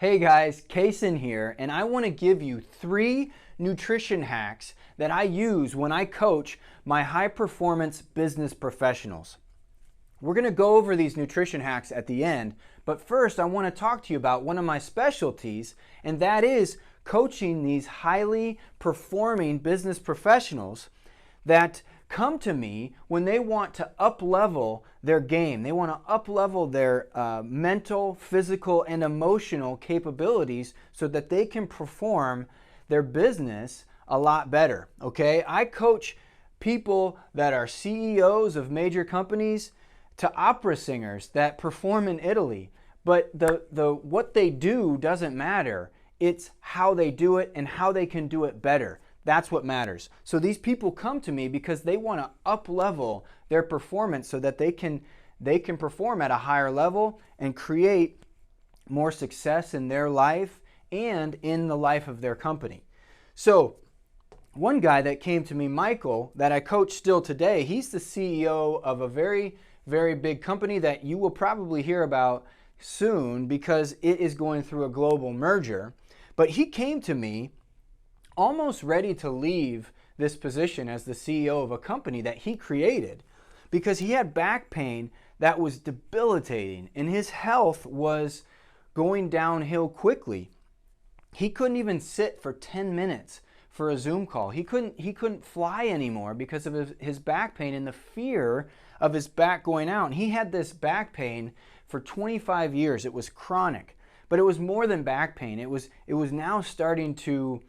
Hey guys, Cason here, and I want to give you 3 nutrition hacks that I use when I coach my high performance business professionals. We're going to go over these nutrition hacks at the end, but first I want to talk to you about one of my specialties, and that is coaching these highly performing business professionals that come to me when they want to up-level their game. They want to up-level their mental, physical, and emotional capabilities so that they can perform their business a lot better. Okay? I coach people that are CEOs of major companies to opera singers that perform in Italy. But what they do doesn't matter. It's how they do it and how they can do it better. That's what matters. So these people come to me because they want to up-level their performance so that they can perform at a higher level and create more success in their life and in the life of their company. So one guy that came to me, Michael, that I coach still today, he's the CEO of a very, very big company that you will probably hear about soon because it is going through a global merger. But he came to me almost ready to leave this position as the CEO of a company that he created because he had back pain that was debilitating and his health was going downhill quickly. He couldn't even sit for 10 minutes for a Zoom call. He couldn't fly anymore because of his back pain and the fear of his back going out. And he had this back pain for 25 years. It was chronic, but it was more than back pain. It was now starting to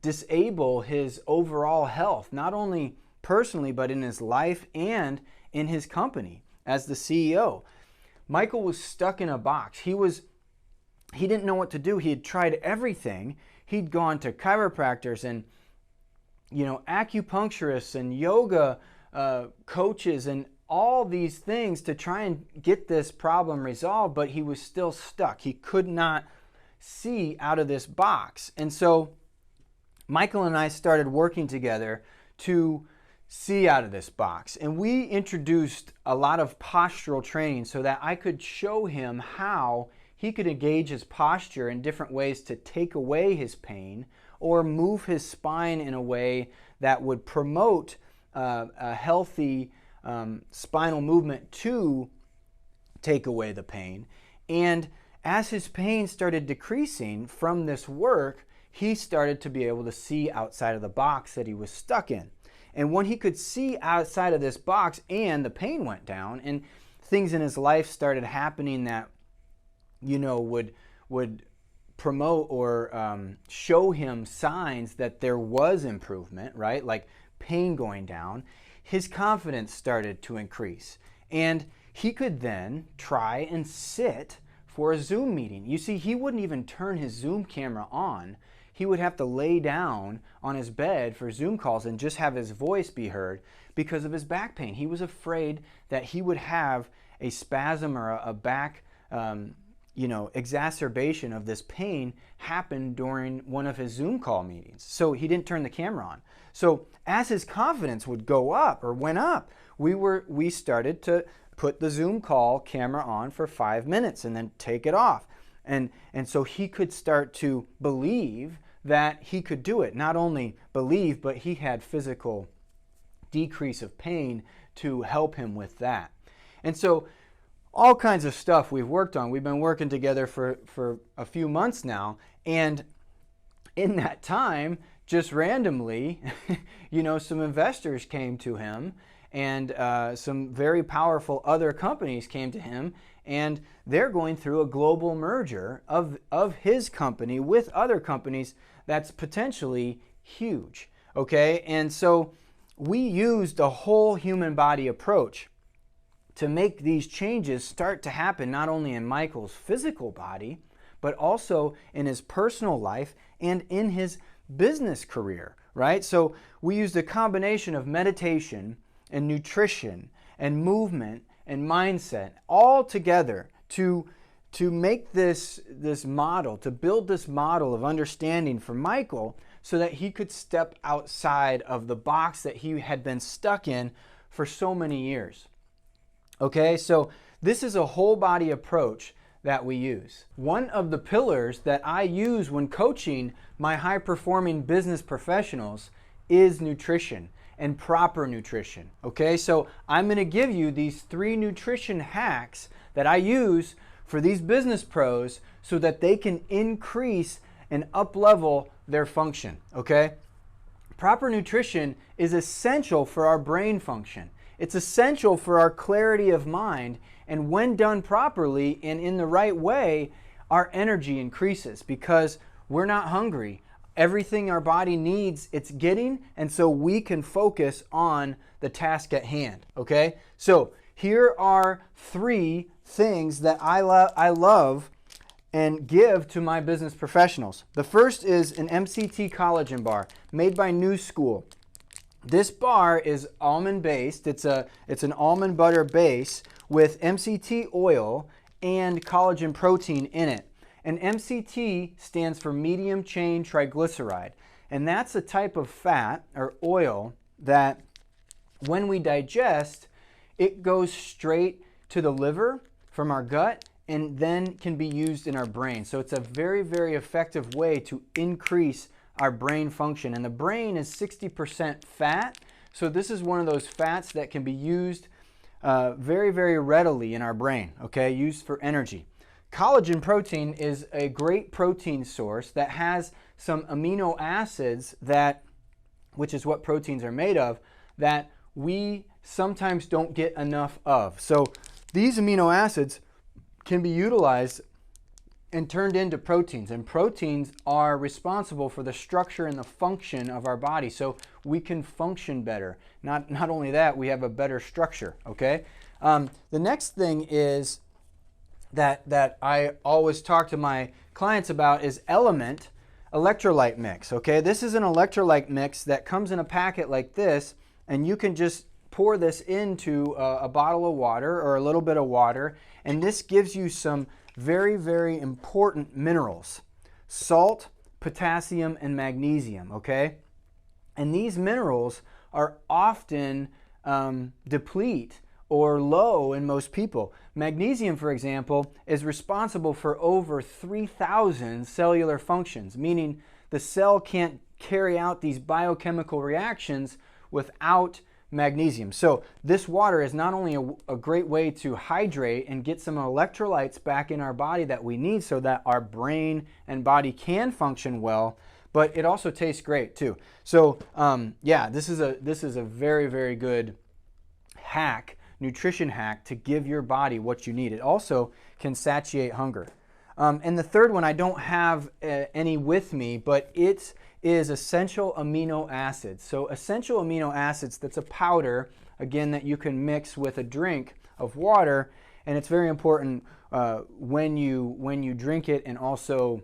disable his overall health, not only personally, but in his life and in his company as the CEO. Michael was stuck in a box. He didn't know what to do. He had tried everything. He'd gone to chiropractors and, acupuncturists and yoga coaches and all these things to try and get this problem resolved, but he was still stuck. He could not see out of this box. And so Michael and I started working together to see out of this box. And we introduced a lot of postural training so that I could show him how he could engage his posture in different ways to take away his pain or move his spine in a way that would promote a healthy spinal movement to take away the pain. And as his pain started decreasing from this work, he started to be able to see outside of the box that he was stuck in. And when he could see outside of this box and the pain went down and things in his life started happening that, would promote or show him signs that there was improvement, right? Like pain going down, his confidence started to increase. And he could then try and sit for a Zoom meeting. You see, he wouldn't even turn his Zoom camera on. He would have to lay down on his bed for Zoom calls and just have his voice be heard because of his back pain. He was afraid that he would have a spasm or a back, exacerbation of this pain happen during one of his Zoom call meetings. So he didn't turn the camera on. So as his confidence would go up or went up, we started to put the Zoom call camera on for 5 minutes and then take it off. And so he could start to believe that he could do it. Not only believe, but he had physical decrease of pain to help him with that. And so all kinds of stuff we've worked on. We've been working together for a few months now. And in that time, just randomly, some investors came to him and some very powerful other companies came to him, and they're going through a global merger of his company with other companies that's potentially huge, okay? And so we used a whole human body approach to make these changes start to happen not only in Michael's physical body, but also in his personal life and in his business career, right? So we used a combination of meditation and nutrition and movement and mindset all together to make this model, to build this model of understanding for Michael so that he could step outside of the box that he had been stuck in for so many years. Okay, so this is a whole body approach that we use. One of the pillars that I use when coaching my high-performing business professionals is nutrition and proper nutrition. Okay, so I'm going to give you these 3 nutrition hacks that I use for these business pros so that they can increase and up-level their function. Okay, proper nutrition is essential for our brain function. It's essential for our clarity of mind, and when done properly and in the right way, our energy increases because we're not hungry. Everything our body needs, it's getting, and so we can focus on the task at hand, okay? So here are 3 things that I love and give to my business professionals. The first is an MCT collagen bar made by New School. This bar is almond-based. It's an almond butter base with MCT oil and collagen protein in it. And MCT stands for medium chain triglyceride. And that's a type of fat or oil that when we digest, it goes straight to the liver from our gut and then can be used in our brain. So it's a very, very effective way to increase our brain function. And the brain is 60% fat. So this is one of those fats that can be used very, very readily in our brain, okay, used for energy. Collagen protein is a great protein source that has some amino acids which is what proteins are made of, that we sometimes don't get enough of. So these amino acids can be utilized and turned into proteins, and proteins are responsible for the structure and the function of our body, so we can function better. Not only that, we have a better structure, okay? The next thing is that I always talk to my clients about is Element electrolyte mix, okay? This is an electrolyte mix that comes in a packet like this, and you can just pour this into a bottle of water or a little bit of water, and this gives you some very, very important minerals: salt, potassium, and magnesium, okay? And these minerals are often deplete or low in most people. Magnesium, for example, is responsible for over 3,000 cellular functions, meaning the cell can't carry out these biochemical reactions without magnesium. So this water is not only a great way to hydrate and get some electrolytes back in our body that we need so that our brain and body can function well, but it also tastes great too. So yeah, this is a very, very good hack, nutrition hack to give your body what you need. It also can satiate hunger. And the third one, I don't have any with me, but it is essential amino acids. So essential amino acids, that's a powder, again, that you can mix with a drink of water, and it's very important when you drink it, and also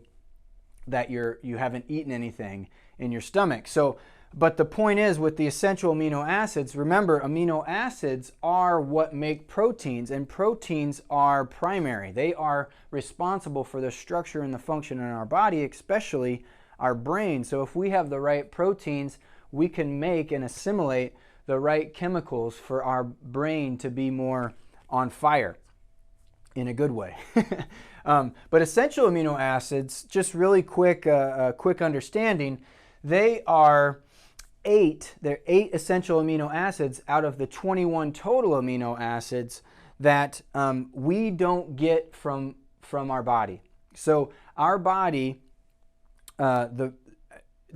that you haven't eaten anything in your stomach. So, but the point is, with the essential amino acids, remember, amino acids are what make proteins, and proteins are primary. They are responsible for the structure and the function in our body, especially our brain. So if we have the right proteins, we can make and assimilate the right chemicals for our brain to be more on fire in a good way. But essential amino acids, just really quick understanding, they're 8 essential amino acids out of the 21 total amino acids that we don't get from our body. So our body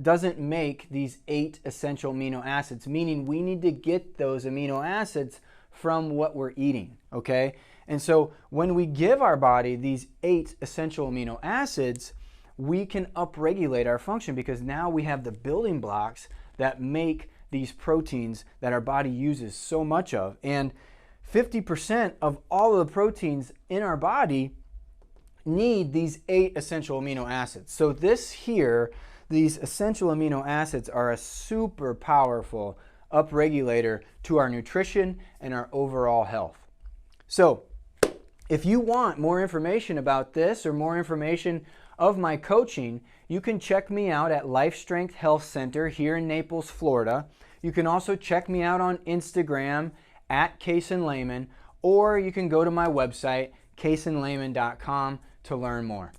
doesn't make these 8 essential amino acids, meaning we need to get those amino acids from what we're eating, okay? And so when we give our body these 8 essential amino acids, we can upregulate our function, because now we have the building blocks that make these proteins that our body uses so much of. And 50% of all of the proteins in our body need these 8 essential amino acids. So these essential amino acids are a super powerful upregulator to our nutrition and our overall health. So if you want more information about this or more information of my coaching, you can check me out at Lifestrength Health Center here in Naples, Florida. You can also check me out on Instagram at Cason Lehman, or you can go to my website, CasonLehman.com to learn more.